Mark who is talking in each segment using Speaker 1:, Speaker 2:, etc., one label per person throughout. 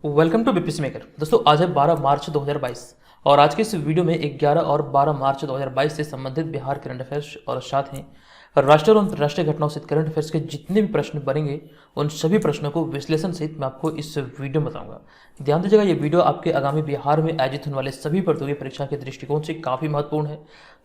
Speaker 1: Welcome to BPC maker. दोस्तों आज है 12 मार्च 2022 और आज के इस वीडियो में 11 और 12 मार्च 2022 से संबंधित बिहार करंट अफेयर्स और साथ ही राष्ट्रीय और अंतर्राष्ट्रीय घटनाओं से करंट अफेयर्स के जितने भी प्रश्न बनेंगे उन सभी प्रश्नों को विश्लेषण सहित मैं आपको इस वीडियो में बताऊंगा। ध्यान दीजिएगा, ये वीडियो आपके आगामी बिहार में आयोजित होने वाले सभी प्रतियोगी परीक्षा के दृष्टिकोण से काफी महत्वपूर्ण है,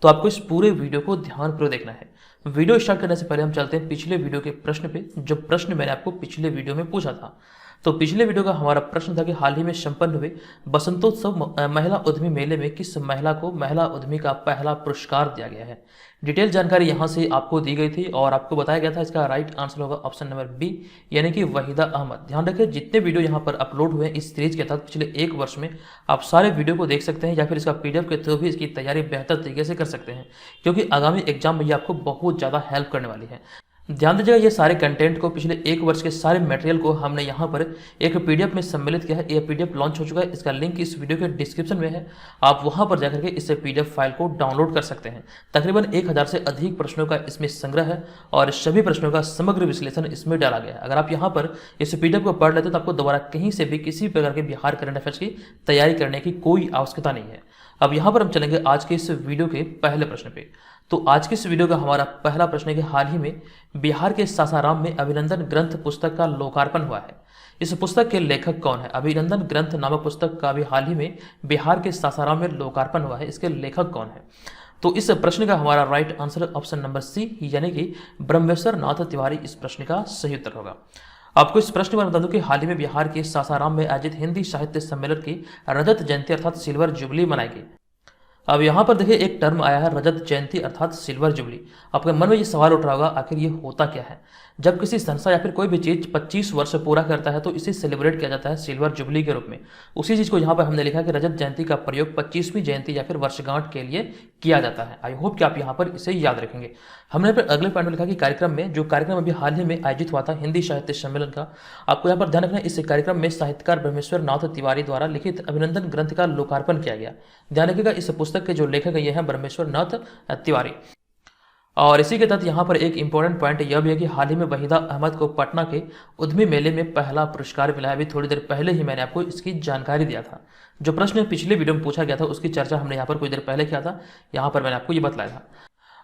Speaker 1: तो आपको इस पूरे वीडियो को ध्यानपूर्वक देखना है। वीडियो स्टार्ट करने से पहले हम चलते हैं पिछले वीडियो के प्रश्न पे, जो प्रश्न मैंने आपको पिछले वीडियो में पूछा था। तो पिछले वीडियो का हमारा प्रश्न था कि हाल ही में संपन्न हुए बसंतोत्सव महिला उद्यमी मेले में किस महिला को महिला उद्यमी का पहला पुरस्कार दिया गया है। डिटेल जानकारी यहां से आपको दी गई थी और आपको बताया गया था इसका राइट आंसर होगा ऑप्शन नंबर बी, यानी कि वहीदा अहमद। ध्यान रखें, जितने वीडियो यहां पर अपलोड हुए इस सीरीज के तहत पिछले एक वर्ष में आप सारे वीडियो को देख सकते हैं या फिर इसका पीडीएफ के थ्रू भी इसकी तैयारी बेहतर तरीके से कर सकते हैं, क्योंकि आगामी एग्जाम में ये आपको बहुत ज़्यादा हेल्प करने वाली है। ध्यान दीजिएगा, ये सारे कंटेंट को पिछले एक वर्ष के सारे मटेरियल को हमने यहाँ पर एक पीडीएफ में सम्मिलित किया है। ये पीडीएफ लॉन्च हो चुका है, इसका लिंक इस वीडियो के डिस्क्रिप्शन में है। आप वहाँ पर जाकर के इस पीडीएफ फाइल को डाउनलोड कर सकते हैं। तकरीबन 1000 से अधिक प्रश्नों का इसमें संग्रह है और सभी प्रश्नों का समग्र विश्लेषण इसमें डाला गया है। अगर आप यहाँ पर इस पीडीएफ को पढ़ लेते हैं तो आपको दोबारा कहीं से भी किसी प्रकार के बिहार करंट अफेयर्स की तैयारी करने की कोई आवश्यकता नहीं है। अब यहाँ पर हम चलेंगे आज के इस वीडियो के पहले प्रश्न पे। तो आज के इस वीडियो का हमारा पहला प्रश्न है कि हाल ही में बिहार के सासाराम में अभिनंदन ग्रंथ पुस्तक का लोकार्पण हुआ है। इस पुस्तक के लेखक कौन है? अभिनंदन ग्रंथ नामक पुस्तक का भी हाल ही में बिहार के सासाराम में लोकार्पण हुआ है, इसके लेखक कौन है? तो इस प्रश्न का हमारा right answer option number C, यानी कि ब्रह्मेश्वर नाथ तिवारी इस प्रश्न का सही उत्तर होगा। आपको इस प्रश्न पर बता दूं कि हाल ही में बिहार के सासाराम में आयोजित हिंदी साहित्य सम्मेलन की रजत जयंती अर्थात सिल्वर जुबली मनाई गई। अब यहाँ पर देखिए एक टर्म आया है रजत जयंती अर्थात सिल्वर जुबली। आपके मन में ये सवाल उठ रहा होगा, आखिर ये होता क्या है? जब किसी संस्था या फिर कोई भी चीज 25 वर्ष पूरा करता है तो इसे सेलिब्रेट किया जाता है सिल्वर जुबली के रूप में। उसी चीज को यहाँ पर हमने लिखा कि रजत जयंती का प्रयोग 25वीं जयंती या फिर वर्षगांठ के लिए किया जाता है। आई होप कि आप यहाँ पर इसे याद रखेंगे। हमने फिर अगले पॉइंट में लिखा कि कार्यक्रम अभी हाल ही में आयोजित हुआ था हिंदी साहित्य सम्मेलन का। आपको यहाँ पर ध्यान रखना, इस कार्यक्रम में साहित्यकार ब्रह्मेश्वर नाथ तिवारी द्वारा लिखित अभिनंदन ग्रंथ का लोकार्पण किया गया। ध्यान रखिएगा, इस पुस्तक के जो लेखक ये हैं ब्रह्मेश्वर नाथ तिवारी। और इसी के तहत यहाँ पर एक इंपॉर्टेंट पॉइंट यह भी है कि हाल ही में वहीदा अहमद को पटना के उद्यमी मेले में पहला पुरस्कार मिला है। अभी थोड़ी देर पहले ही मैंने आपको इसकी जानकारी दिया था। जो प्रश्न पिछले वीडियो में पूछा गया था उसकी चर्चा हमने यहाँ पर कुछ देर पहले किया था, यहाँ पर मैंने आपको ये बताया था।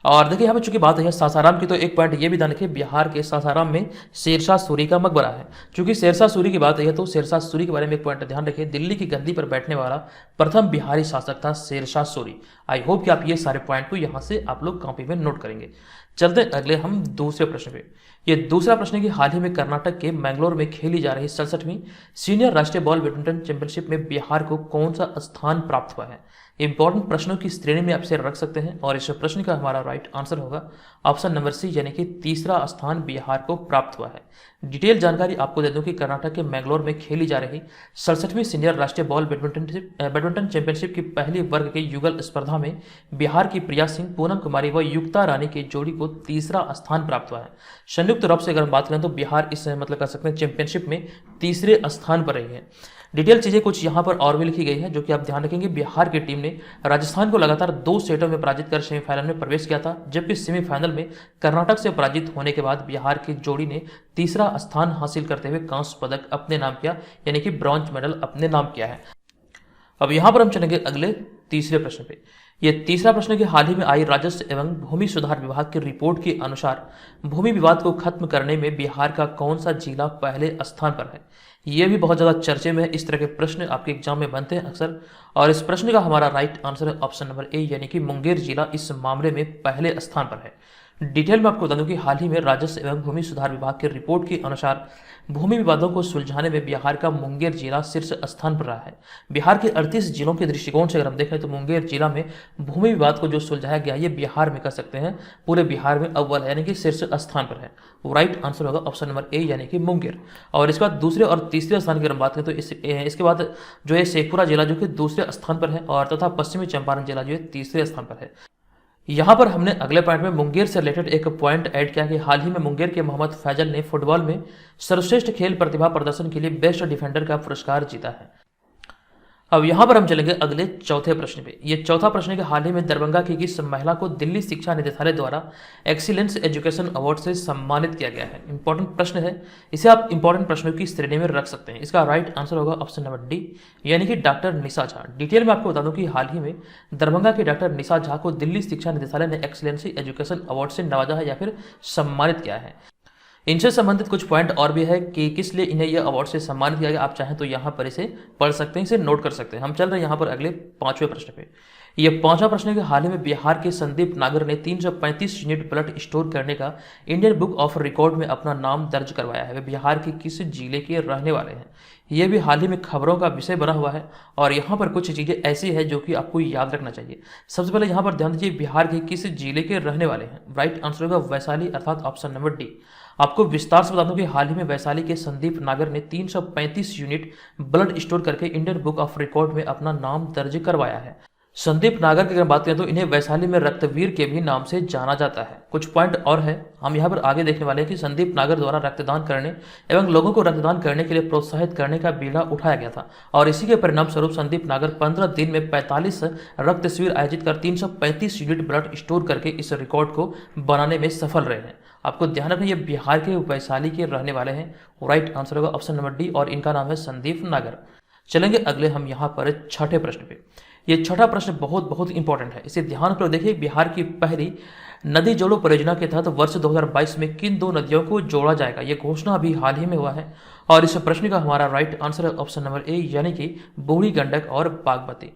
Speaker 1: और देखिए यहाँ पर चूंकि बात है सासाराम की, तो एक पॉइंट ये भी ध्यान रखिए, बिहार के सासाराम में शेरशाह सूरी का मकबरा है। चूंकि शेरशाह सूरी की बात है तो शेरशाह सूरी के बारे में एक पॉइंट ध्यान रखिए, दिल्ली की गद्दी पर बैठने वाला प्रथम बिहारी शासक था शेरशाह सूरी। आई होप कि आप ये सारे पॉइंट को यहाँ से आप लोग कॉपी में नोट करेंगे। चलते अगले हम दूसरे प्रश्न पे। ये दूसरा प्रश्न है कि हाल ही में कर्नाटक के मैंगलोर में खेली जा रही 67वीं सीनियर राष्ट्रीय बॉल बैडमिंटन चैंपियनशिप में बिहार को कौन सा स्थान प्राप्त हुआ है? इंपॉर्टेंट प्रश्नों की श्रेणी में आप इसे रख सकते हैं और इस प्रश्न का हमारा राइट आंसर होगा ऑप्शन नंबर सी, यानी कि तीसरा स्थान बिहार को प्राप्त हुआ है। डिटेल जानकारी आपको दे दूं कि कर्नाटक के मैंगलोर में खेली जा रही 67वीं सीनियर राष्ट्रीय बॉल बैडमिंटन चैंपियनशिप की पहली वर्ग के युगल स्पर्धा में बिहार की प्रिया सिंह, पूनम कुमारी व युक्ता रानी की जोड़ी को तीसरा स्थान प्राप्त हुआ है। संयुक्त रूप से अगर हम बात करें तो बिहार इस मतलब कर सकते हैं चैंपियनशिप में तीसरे स्थान पर रही है। डिटेल चीजें कुछ यहाँ पर और भी लिखी गई है जो कि आप ध्यान रखेंगे। बिहार की टीम ने राजस्थान को लगातार 2 सेटों में पराजित कर सेमीफाइनल में प्रवेश किया था, जबकि सेमीफाइनल में कर्नाटक से पराजित होने के बाद बिहार की जोड़ी ने तीसरा स्थान हासिल करते हुए कांस्य पदक अपने नाम किया, यानी कि ब्रॉन्ज मेडल अपने नाम किया है। अब यहाँ पर हम चलेंगे अगले तीसरे प्रश्न पे। यह तीसरा प्रश्न है कि हाल ही में आई राजस्व एवं भूमि सुधार विभाग की रिपोर्ट के अनुसार भूमि विवाद को खत्म करने में बिहार का कौन सा जिला पहले स्थान पर है? ये भी बहुत ज़्यादा चर्चे में है। इस तरह के प्रश्न आपके एग्जाम में बनते हैं अक्सर, और इस प्रश्न का हमारा राइट आंसर है ऑप्शन नंबर ए, यानी कि मुंगेर जिला इस मामले में पहले स्थान पर है। डिटेल में आपको बता दूं कि हाल ही में राजस्व एवं भूमि सुधार विभाग की रिपोर्ट के अनुसार भूमि विवादों को सुलझाने में बिहार का मुंगेर जिला शीर्ष स्थान पर रहा है। बिहार के 38 जिलों के दृष्टिकोण से अगर हम देखें तो मुंगेर जिला में भूमि विवाद को जो सुलझाया गया ये बिहार में कर सकते हैं, पूरे बिहार में अव्वल है, यानी कि शीर्ष स्थान पर है। राइट आंसर होगा ऑप्शन नंबर ए, यानी कि मुंगेर। और इसके बाद दूसरे और तीसरे स्थान की अगर हम बात करें तो इसके बाद जो है शेखपुरा जिला जो कि दूसरे स्थान पर है, और तथा पश्चिमी चंपारण जिला जो है तीसरे स्थान पर है। यहाँ पर हमने अगले पॉइंट में मुंगेर से रिलेटेड एक पॉइंट ऐड किया कि हाल ही में मुंगेर के मोहम्मद फैजल ने फुटबॉल में सर्वश्रेष्ठ खेल प्रतिभा प्रदर्शन के लिए बेस्ट डिफेंडर का पुरस्कार जीता है। अब यहाँ पर हम चलेंगे अगले चौथे प्रश्न पे। ये चौथा प्रश्न है कि हाल ही में दरभंगा की किस महिला को दिल्ली शिक्षा निदेशालय द्वारा एक्सीलेंस एजुकेशन अवार्ड से सम्मानित किया गया है। इंपॉर्टेंट प्रश्न है, इसे आप इंपॉर्टेंट प्रश्नों की श्रेणी में रख सकते हैं। इसका राइट आंसर होगा ऑप्शन नंबर डी, यानी कि डॉक्टर निशा झा। डिटेल में आपको बता दूं कि हाल ही में दरभंगा के डॉक्टर निशा झा को दिल्ली शिक्षा निदेशालय ने एक्सीलेंसी एजुकेशन अवार्ड से नवाजा है या फिर सम्मानित किया है। इनसे संबंधित कुछ पॉइंट और भी है कि किस लिए इन्हें यह अवार्ड से सम्मानित किया गया। आप चाहें तो यहाँ पर इसे पढ़ सकते हैं, इसे नोट कर सकते हैं। हम चल रहे हैं यहाँ पर अगले पांचवें प्रश्न पे। यह पांचवा प्रश्न है कि हाल ही में बिहार के संदीप नागर ने 335 यूनिट ब्लड स्टोर करने का इंडियन बुक ऑफ रिकॉर्ड में अपना नाम दर्ज करवाया है। वे बिहार के किस जिले के रहने वाले हैं। यह भी हाल ही में खबरों का विषय बना हुआ है और यहाँ पर कुछ चीज़ें ऐसी है जो कि आपको याद रखना चाहिए। सबसे पहले यहाँ पर ध्यान दीजिए, बिहार के किस जिले के रहने वाले हैं। राइट आंसर होगा वैशाली, अर्थात ऑप्शन नंबर डी। आपको विस्तार से बता दूं कि हाल ही में वैशाली के संदीप नागर ने 335 यूनिट ब्लड स्टोर करके इंडियन बुक ऑफ रिकॉर्ड में अपना नाम दर्ज करवाया है। संदीप नागर की अगर बात करें तो इन्हें वैशाली में रक्तवीर के भी नाम से जाना जाता है। कुछ पॉइंट और है हम यहाँ पर आगे देखने वाले हैं कि संदीप नागर द्वारा रक्तदान करने एवं लोगों को रक्तदान करने के लिए प्रोत्साहित करने का बीड़ा उठाया गया था और इसी के परिणाम स्वरूप संदीप नागर 15 दिन में 45 रक्त शिविर आयोजित कर 335 यूनिट ब्लड स्टोर करके इस रिकॉर्ड को बनाने में सफल रहे हैं। आपको ध्यान रखना, ये बिहार के वैशाली के रहने वाले हैं। राइट आंसर होगा ऑप्शन नंबर डी और इनका नाम है संदीप नागर। चलेंगे अगले हम यहाँ पर छठे प्रश्न पे। ये छठा प्रश्न बहुत इंपॉर्टेंट है, इसे ध्यान कर देखिए। बिहार की पहली नदी जोड़ो परियोजना के तहत वर्ष 2022 में किन दो नदियों को जोड़ा जाएगा। ये घोषणा अभी हाल ही में हुआ है और इस प्रश्न का हमारा राइट आंसर है ऑप्शन नंबर ए, यानी कि बूढ़ी गंडक और बागमती।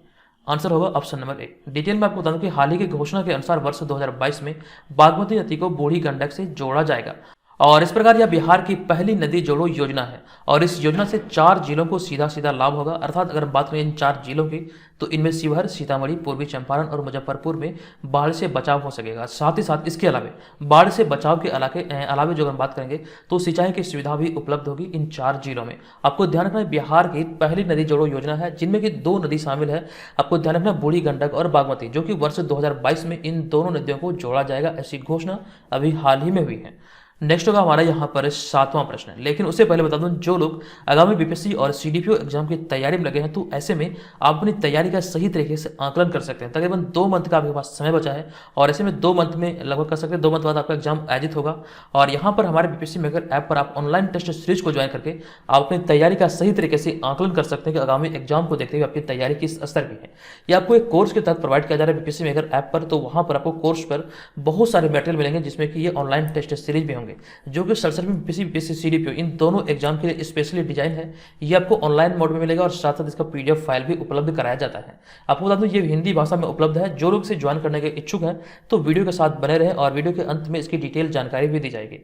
Speaker 1: आंसर होगा ऑप्शन नंबर ए। डिटेल में आपको बता दूं कि हाल ही की घोषणा के अनुसार वर्ष 2022 में बागमती नदी को बूढ़ी गंडक से जोड़ा जाएगा और इस प्रकार यह बिहार की पहली नदी जोड़ो योजना है और इस योजना से 4 जिलों को सीधा लाभ होगा। अर्थात अगर बात करें इन 4 जिलों की तो इनमें शिवहर, सीतामढ़ी, पूर्वी चंपारण और मुजफ्फरपुर में बाढ़ से बचाव हो सकेगा। साथ ही साथ इसके अलावा बाढ़ से बचाव के अलावे जो हम बात करेंगे तो सिंचाई की सुविधा भी उपलब्ध होगी इन 4 जिलों में। आपको ध्यान रखना है बिहार की पहली नदी जोड़ो योजना है जिनमें कि 2 नदी शामिल है। आपको ध्यान रखना बूढ़ी गंडक और बागमती, जो कि वर्ष 2022 में इन दोनों नदियों को जोड़ा जाएगा। ऐसी घोषणा अभी हाल ही में हुई है। नेक्स्ट होगा हमारा यहाँ पर 7वां प्रश्न है, लेकिन उससे पहले बता दूं जो लोग आगामी बीपीएससी और सीडीपीओ एग्जाम की तैयारी में लगे हैं तो ऐसे में आप अपनी तैयारी का सही तरीके से आकलन कर सकते हैं। तकरीबन 2 मंथ का आपके पास समय बचा है और ऐसे में 2 मंथ में लगभग कर सकते हैं। 2 मंथ बाद आपका एग्जाम आयोजित होगा और यहाँ पर हमारे बीपीएससी मेकर ऐप पर आप ऑनलाइन टेस्ट सीरीज को ज्वाइन करके आप अपनी तैयारी का सही तरीके से आकलन कर सकते हैं कि आगामी एग्जाम को देखते हुए आपकी तैयारी किस स्तर की है। ये आपको एक कोर्स के तहत प्रोवाइड किया जा रहा है बीपीएससी मेकर ऐप पर, तो वहाँ पर आपको कोर्स पर बहुत सारे मटेरियल मिलेंगे जिसमें कि ये ऑनलाइन टेस्ट सीरीज भी होंगे जो कि बीपीएससी सीडीपीओ इन दोनों एग्जाम के लिए स्पेशली डिजाइन है। ये आपको ऑनलाइन मोड में मिलेगा और साथ साथ इसका पीडीएफ फाइल भी उपलब्ध कराया जाता है। आपको बता दूं ये हिंदी भाषा में उपलब्ध है। जो लोग इसे ज्वाइन करने के इच्छुक हैं तो वीडियो के साथ बने रहें और वीडियो के अंत में इसकी डिटेल जानकारी भी दी जाएगी।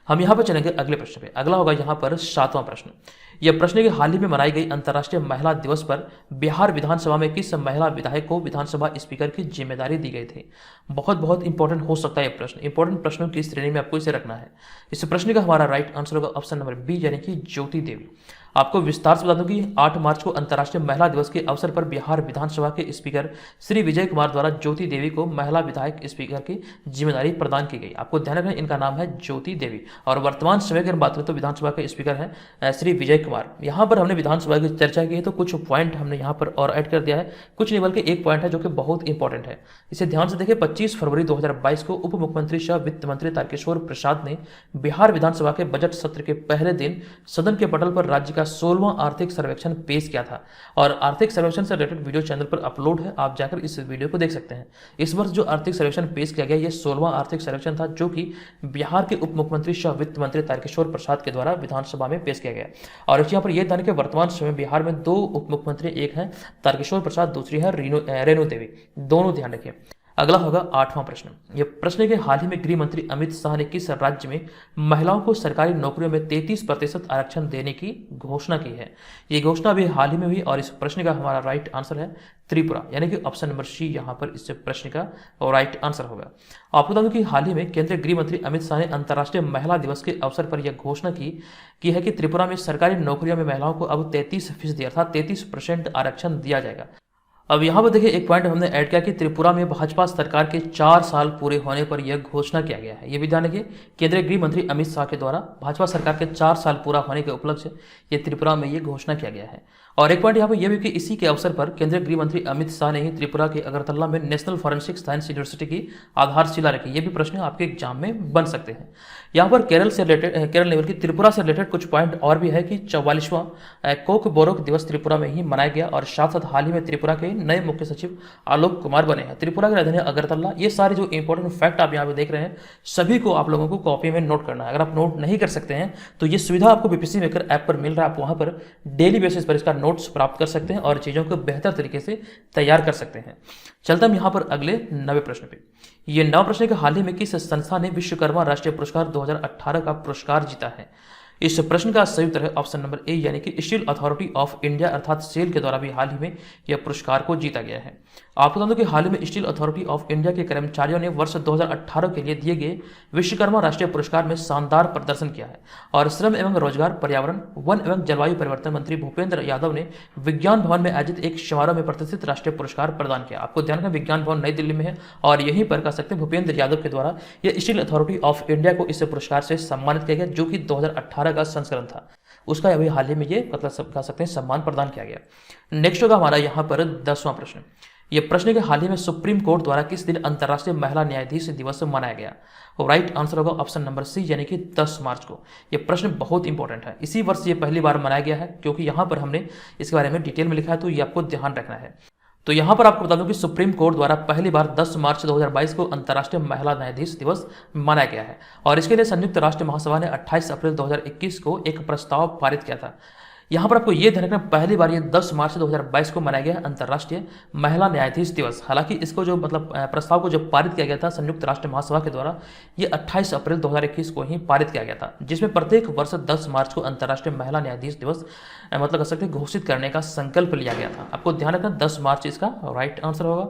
Speaker 1: हम यहाँ पर चलेंगे अगले प्रश्न पे। अगला होगा यहाँ पर 7वां प्रश्न। यह प्रश्न है कि हाल ही में मनाई गई अंतर्राष्ट्रीय महिला दिवस पर बिहार विधानसभा में किस महिला विधायक को विधानसभा स्पीकर की जिम्मेदारी दी गई थी। बहुत इंपॉर्टेंट हो सकता है यह प्रश्न। इंपॉर्टेंट प्रश्नों की श्रेणी में आपको इसे रखना है। इस प्रश्न का हमारा राइट आंसर होगा ऑप्शन नंबर बी, यानी कि ज्योति देवी। आपको विस्तार से बता दूं कि 8 मार्च को अंतर्राष्ट्रीय महिला दिवस के अवसर पर बिहार विधानसभा के स्पीकर श्री विजय कुमार द्वारा ज्योति देवी को महिला विधायक स्पीकर की जिम्मेदारी प्रदान की गई। आपको ध्यान रखना इनका नाम है ज्योति देवी और वर्तमान समय की बात करें तो विधानसभा के स्पीकर हैं श्री विजय कुमार। यहाँ पर हमने विधानसभा की चर्चा की है तो कुछ पॉइंट हमने यहाँ पर और ऐड कर दिया है। कुछ नहीं बल्कि एक पॉइंट है जो कि बहुत इंपॉर्टेंट है, इसे ध्यान से देखिए। 25 फरवरी 2022 को उप मुख्यमंत्री सह वित्त मंत्री तारकिशोर प्रसाद ने बिहार विधानसभा के बजट सत्र के पहले दिन सदन के पटल पर राज्य का 16वां आर्थिक सर्वेक्षण पेश किया था और आर्थिक सर्वेक्षण से रिलेटेड वीडियो चैनल पर अपलोड है, आप जाकर इस वीडियो को देख सकते हैं। इस वर्ष जो आर्थिक सर्वेक्षण पेश किया गया ये 16वां आर्थिक सर्वेक्षण था जो कि बिहार के उप मुख्यमंत्री सह वित्त मंत्री तारकिशोर प्रसाद के द्वारा विधानसभा में पेश किया गया। और यहाँ पर यह ध्यान कि वर्तमान समय बिहार में 2 उप मुख्यमंत्री, एक है तारकिशोर प्रसाद, दूसरी है रेणु देवी, दोनों ध्यान रखिए। अगला होगा 8वां प्रश्न। यह प्रश्न है कि हाल ही में गृह मंत्री अमित शाह ने किस राज्य में महिलाओं को सरकारी नौकरियों में 33% आरक्षण देने की घोषणा की है। यह घोषणा भी हाल ही में हुई और इस प्रश्न का हमारा राइट आंसर है त्रिपुरा, यानी कि ऑप्शन नंबर सी यहाँ पर इस प्रश्न का राइट आंसर होगा। आपको बता दूं कि हाल ही में केंद्रीय गृह मंत्री अमित शाह ने अंतर्राष्ट्रीय महिला दिवस के अवसर पर यह घोषणा की है कि त्रिपुरा में सरकारी नौकरियों में महिलाओं को अब 33% अर्थात 33% आरक्षण दिया जाएगा। अब यहाँ पर देखिए एक पॉइंट हमने ऐड किया कि त्रिपुरा में भाजपा सरकार के 4 साल पूरे होने पर यह घोषणा किया गया है। ये भी ध्यान रखिए, केंद्रीय गृह मंत्री अमित शाह के द्वारा भाजपा सरकार के 4 साल पूरा होने के उपलक्ष्य ये त्रिपुरा में ये घोषणा किया गया है। और एक पॉइंट यहाँ पर यह भी कि इसी के अवसर पर केंद्रीय गृह मंत्री अमित शाह ने ही त्रिपुरा के अगरतला में नेशनल फॉरेंसिक साइंस यूनिवर्सिटी की आधारशिला रखी। ये भी प्रश्न आपके एग्जाम में बन सकते हैं। यहाँ पर केरल लेवल की त्रिपुरा से रिलेटेड कुछ पॉइंट और भी है कि 44वां कोक बोरोक दिवस त्रिपुरा में ही मनाया गया और साथ साथ हाल ही में त्रिपुरा के नए मुख्य सचिव आलोक कुमार बने हैं। त्रिपुरा की राजधानी अगरतला। ये सारे जो इंपॉर्टेंट फैक्ट आप यहाँ पे देख रहे हैं सभी को आप लोगों को कॉपी में नोट करना है। अगर आप नोट नहीं कर सकते हैं तो ये सुविधा आपको बीपीएससी मेकर ऐप पर मिल रहा है। आप वहाँ पर डेली बेसिस पर इसका नोट्स प्राप्त कर सकते हैं और चीज़ों को बेहतर तरीके से तैयार कर सकते हैं। चलते हम यहाँ पर अगले 9वें प्रश्न पे। ये 9 प्रश्न के हाल ही में किस संस्था ने विश्वकर्मा राष्ट्रीय पुरस्कार 2018 का पुरस्कार जीता है? इस प्रश्न का सही उत्तर है ऑप्शन नंबर ए यानी कि स्टील अथॉरिटी ऑफ इंडिया अर्थात सेल के द्वारा भी हाल ही में यह पुरस्कार को जीता गया है। आपको बता दूं कि हाल ही में स्टील अथॉरिटी ऑफ इंडिया के कर्मचारियों ने वर्ष 2018 के लिए दिए गए विश्वकर्मा राष्ट्रीय पुरस्कार में शानदार प्रदर्शन किया है और श्रम एवं रोजगार, पर्यावरण, वन एवं जलवायु परिवर्तन मंत्री भूपेंद्र यादव ने विज्ञान भवन में आयोजित एक समारोह में प्रतिष्ठित राष्ट्रीय पुरस्कार प्रदान किया। आपको ध्यान रखना विज्ञान भवन नई दिल्ली में है और यहीं पर कह सकते हैं भूपेंद्र यादव के द्वारा यह स्टील अथॉरिटी ऑफ इंडिया को इस पुरस्कार से सम्मानित किया गया, जो कि 2018 का संस्करण था। उसका अभी हाल ही में ये मतलब कह सकते हैं सम्मान प्रदान किया गया। नेक्स्ट होगा हमारा यहाँ पर 10वां प्रश्न। ये प्रश्न के हाल ही में सुप्रीम कोर्ट द्वारा किस दिन अंतर्राष्ट्रीय महिला न्यायाधीश दिवस मनाया गया? राइट आंसर होगा ऑप्शन नंबर सी यानी कि 10 मार्च को। यह प्रश्न बहुत इंपॉर्टेंट है। इसी वर्ष ये पहली बार मनाया गया है क्योंकि यहाँ पर हमने इसके बारे में डिटेल में लिखा है, तो ये आपको ध्यान रखना है। तो यहाँ पर आपको बता दूं कि सुप्रीम कोर्ट द्वारा पहली बार 10 मार्च 2022 को अंतर्राष्ट्रीय महिला न्यायाधीश दिवस मनाया गया है और इसके लिए संयुक्त राष्ट्र महासभा ने 28 अप्रैल 2021 को एक प्रस्ताव पारित किया था। यहाँ पर आपको ये ध्यान रखना पहली बार ये 10 मार्च 2022 को मनाया गया अंतर्राष्ट्रीय महिला न्यायाधीश दिवस। हालांकि इसको जो मतलब प्रस्ताव को जो पारित किया गया था संयुक्त राष्ट्र महासभा के द्वारा, ये 28 अप्रैल 2021 को ही पारित किया गया था, जिसमें प्रत्येक वर्ष 10 मार्च को अंतर्राष्ट्रीय महिला न्यायाधीश दिवस मतलब कह सकते हैं घोषित करने का संकल्प लिया गया था। आपको ध्यान रखना 10 मार्च इसका राइट आंसर होगा।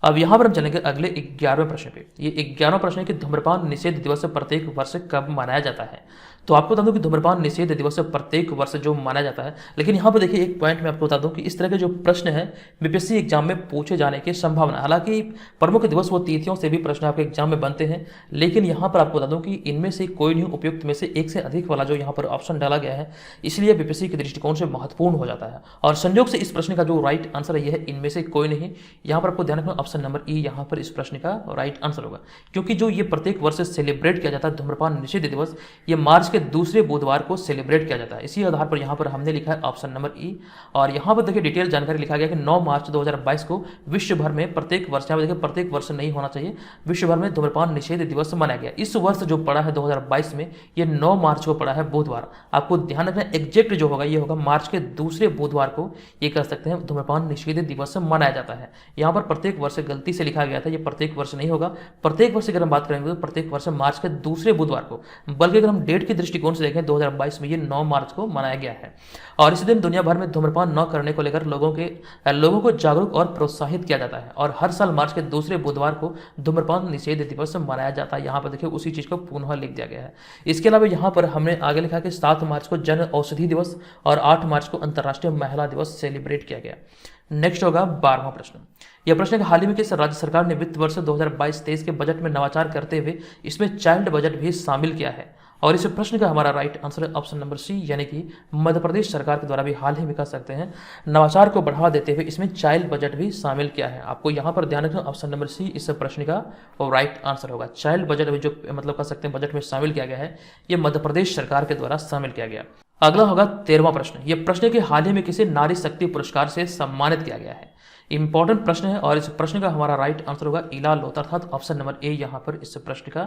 Speaker 1: अब यहाँ पर हम चलेंगे अगले 11वें प्रश्न पे। ये 11वां प्रश्न है कि धूम्रपान निषेध दिवस प्रत्येक वर्ष कब मनाया जाता है? तो आपको बता दूं कि धूम्रपान निषेध दिवस प्रत्येक वर्ष जो मनाया जाता है, लेकिन यहाँ पर देखिए एक पॉइंट मैं आपको बता दूं कि इस तरह के जो प्रश्न है बीपीएससी एग्जाम में पूछे जाने की संभावना, हालांकि प्रमुख दिवस व तिथियों से भी प्रश्न आपके एग्जाम में बनते हैं, लेकिन यहाँ पर आपको बता दूं कि इनमें से कोई नहीं उपयुक्त में से एक से अधिक वाला जो यहाँ पर ऑप्शन डाला गया है, इसलिए बीपीएससी के दृष्टिकोण से महत्वपूर्ण हो जाता है और संयोग से इस प्रश्न का जो राइट आंसर है यह इनमें से कोई नहीं। यहाँ पर आपको ध्यान रखना ऑप्शन नंबर ई यहाँ पर इस प्रश्न का राइट आंसर होगा, क्योंकि जो ये प्रत्येक वर्ष सेलिब्रेट किया जाता है धूम्रपान निषेध दिवस, ये मार्च के दूसरे बुधवार को सेलिब्रेट किया जाता है। इसी आधार पर यहाँ पर हमने लिखा है ऑप्शन नंबर ई और यहाँ पर देखिए डिटेल जानकारी लिखा गया कि 9 मार्च 2022 को विश्व भर में प्रत्येक वर्ष, यहाँ पर देखिए प्रत्येक वर्ष नहीं होना चाहिए, विश्व भर में धूम्रपान निषेध दिवस मनाया गया। इस वर्ष जो पड़ा है 2022 में ये 9 मार्च को पड़ा है बुधवार। आपको ध्यान रखना एग्जैक्ट जो होगा ये होगा मार्च के दूसरे बुधवार को ये कह सकते हैं धूम्रपान निषेध दिवस मनाया जाता है। यहाँ पर प्रत्येक वर्ष गलती से लिखा गया था, ये प्रत्येक वर्ष नहीं होगा। प्रत्येक वर्ष अगर हम बात करेंगे तो प्रत्येक वर्ष मार्च के दूसरे बुधवार को, बल्कि अगर हम डेट के दृष्टिकोण से देखें 2022 में ये 9 मार्च को मनाया गया है और इसी दिन दुनिया भर में धूम्रपान न करने को लेकर लोगों को जागरूक और प्रोत्साहित किया जाता है और हर साल मार्च के दूसरे बुधवार को धूम्रपान निषेध दिवस मनाया जाता है। यहाँ पर देखिए उसी चीज को पुनः लिख दिया गया है। इसके अलावा यहाँ पर हमने आगे लिखा कि 7 मार्च को जन औषधि दिवस और 8 मार्च को अंतर्राष्ट्रीय महिला दिवस सेलिब्रेट किया गया। नेक्स्ट होगा 12वां प्रश्न। यह प्रश्न हाल ही में किस राज्य सरकार ने वित्त वर्ष 2022-23 के बजट में नवाचार करते हुए इसमें चाइल्ड बजट भी शामिल किया है? और इस प्रश्न का हमारा राइट आंसर है ऑप्शन नंबर सी यानी कि मध्य प्रदेश सरकार के द्वारा भी हाल ही में कह सकते हैं नवाचार को बढ़ावा देते हुए इसमें चाइल्ड बजट भी शामिल किया है। आपको यहाँ पर ध्यान रखना ऑप्शन नंबर सी इस प्रश्न का राइट आंसर होगा। चाइल्ड बजट अभी जो मतलब कह सकते हैं बजट में शामिल किया गया है, ये मध्य प्रदेश सरकार के द्वारा शामिल किया गया। अगला होगा 13वां प्रश्न। यह प्रश्न के हाल ही में किसे नारी शक्ति पुरस्कार से सम्मानित किया गया है? इंपॉर्टेंट प्रश्न है और इस प्रश्न का हमारा राइट आंसर होगा इला लोथ अर्थात ऑप्शन नंबर ए यहाँ पर इस प्रश्न का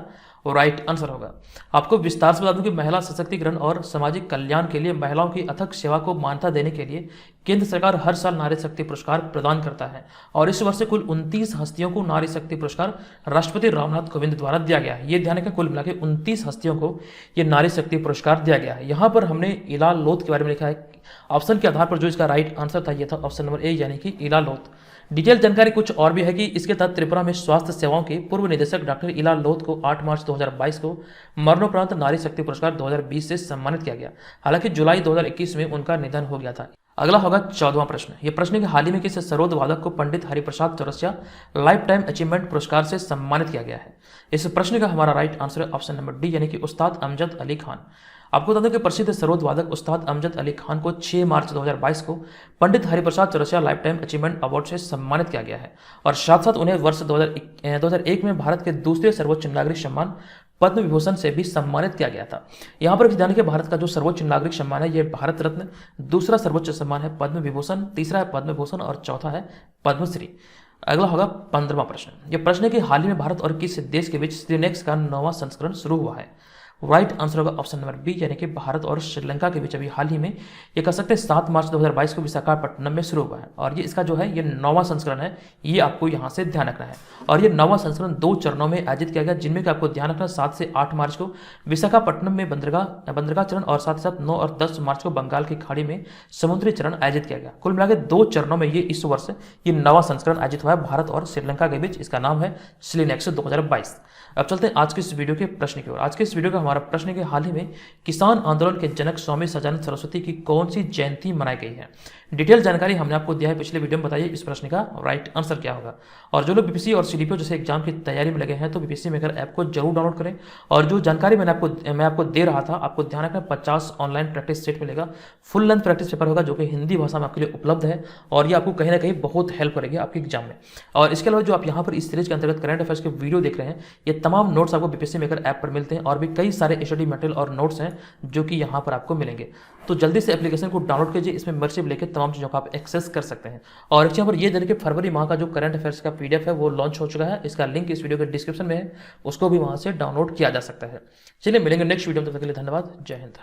Speaker 1: राइट आंसर होगा। आपको विस्तार से बता दूं कि महिला सशक्तिकरण और सामाजिक कल्याण के लिए महिलाओं की अथक सेवा को मान्यता देने के लिए केंद्र सरकार हर साल नारी शक्ति पुरस्कार प्रदान करता है और इस वर्ष कुल 29 हस्तियों को नारी शक्ति पुरस्कार राष्ट्रपति रामनाथ कोविंद द्वारा दिया गया है। ये ध्यान रखें कुल मिलाकर 29 हस्तियों को ये नारी शक्ति पुरस्कार दिया गया है। यहाँ पर हमने इला लोथ के बारे में लिखा है। ऑप्शन के आधार पर जो इसका राइट आंसर था ये था ऑप्शन नंबर ए यानी कि इला लोथ। डिटेल जानकारी कुछ और भी है कि इसके तहत त्रिपुरा में स्वास्थ्य सेवाओं के पूर्व निदेशक डॉक्टर इला लोथ को 8 मार्च 2022 को मरणोपरांत नारी शक्ति पुरस्कार 2020 से सम्मानित किया गया। हालांकि जुलाई 2021 में उनका निधन हो गया था। अगला होगा 14वां प्रश्न। यह प्रश्न के हाल ही में किस सरोद वादक को Pandit Hariprasad Chaurasia lifetime achievement पुरस्कार से सम्मानित किया गया है? इस प्रश्न का हमारा राइट आंसर है ऑप्शन नंबर डी यानी कि उस्ताद अमजद अली खान। आपको बता दें कि प्रसिद्ध सरोद वादक उस्ताद अमजद अली खान को 6 मार्च 2022 को Pandit Hariprasad Chaurasia lifetime achievement award से सम्मानित किया गया है और साथ साथ उन्हें वर्ष 2001 में भारत के दूसरे सर्वोच्च नागरिक सम्मान पद्म विभूषण से भी सम्मानित किया गया था। यहाँ पर ध्यान कि भारत का जो सर्वोच्च नागरिक सम्मान है यह भारत रत्न, दूसरा सर्वोच्च सम्मान है पद्म विभूषण, तीसरा है पद्म भूषण और चौथा है पद्मश्री। अगला होगा 15वां प्रश्न। यह प्रश्न है कि हाल ही में भारत और किस देश के बीच स्लीनेक्स का 9वां संस्करण शुरू हुआ है। राइट आंसर होगा ऑप्शन नंबर बी, यानी कि भारत और श्रीलंका के बीच अभी हाल ही में ये कह सकते हैं 7 मार्च 2022 को विशाखापट्टनम में शुरू हुआ है और ये इसका जो है ये 9वां संस्करण है, ये आपको यहाँ से ध्यान रखना है। और ये 9वां संस्करण 2 चरणों में आयोजित किया गया, जिनमें कि आपको ध्यान रखना 7 से 8 मार्च को विशाखापट्टनम में बंदरगाह चरण और साथ ही साथ 9 और 10 मार्च को बंगाल की खाड़ी में समुद्री चरण आयोजित किया गया। कुल मिलाकर 2 चरणों में ये इस वर्ष ये 9वां संस्करण आयोजित हुआ है भारत और श्रीलंका के बीच। इसका नाम है स्लीनेक्स 2022। अब चलते हैं आज के इस वीडियो के प्रश्न की ओर। आज के इस वीडियो का हमारा प्रश्न है कि हाल ही में किसान आंदोलन के जनक स्वामी सच्चिदानंद सरस्वती की कौन सी जयंती मनाई गई है। डिटेल जानकारी हमने आपको दिया है पिछले वीडियो में। बताइए इस प्रश्न का राइट आंसर क्या होगा। और जो लोग बीपीएससी और सीडीपीओ जैसे एग्जाम की तैयारी में लगे हैं तो बीपीएससी मेकर ऐप को जरूर डाउनलोड करें। और जो जानकारी मैं आपको दे रहा था, आपको ध्यान रखना 50 ऑनलाइन प्रैक्टिस सेट मिलेगा। फुल लेंथ प्रैक्टिस पेपर होगा जो कि हिंदी भाषा में आपके लिए उपलब्ध है और ये आपको कहीं ना कहीं बहुत हेल्प करेगी आपके एग्जाम में। और इसके अलावा जो आप यहाँ पर इस सीरीज के अंतर्गत करंट अफेयर्स के वीडियो देख रहे हैं, ये तमाम नोट्स आपको बीपीएससी मेकर ऐप पर मिलते हैं और भी कई सारे स्टडी मटेरियल और नोट्स हैं जो कि यहाँ पर आपको मिलेंगे। तो जल्दी से एप्लीकेशन को डाउनलोड कीजिए, इसमें मेंबरशिप लेकर तमाम चीज़ों का आप एक्सेस कर सकते हैं। और यहाँ पर ये जानिए कि फरवरी माह का जो करंट अफेयर्स का पीडीएफ है वो लॉन्च हो चुका है। इसका लिंक इस वीडियो के डिस्क्रिप्शन में है, उसको भी वहाँ से डाउनलोड किया जा सकता है। चलिए मिलेंगे नेक्स्ट वीडियो में, तब तक के लिए धन्यवाद। जय हिंद।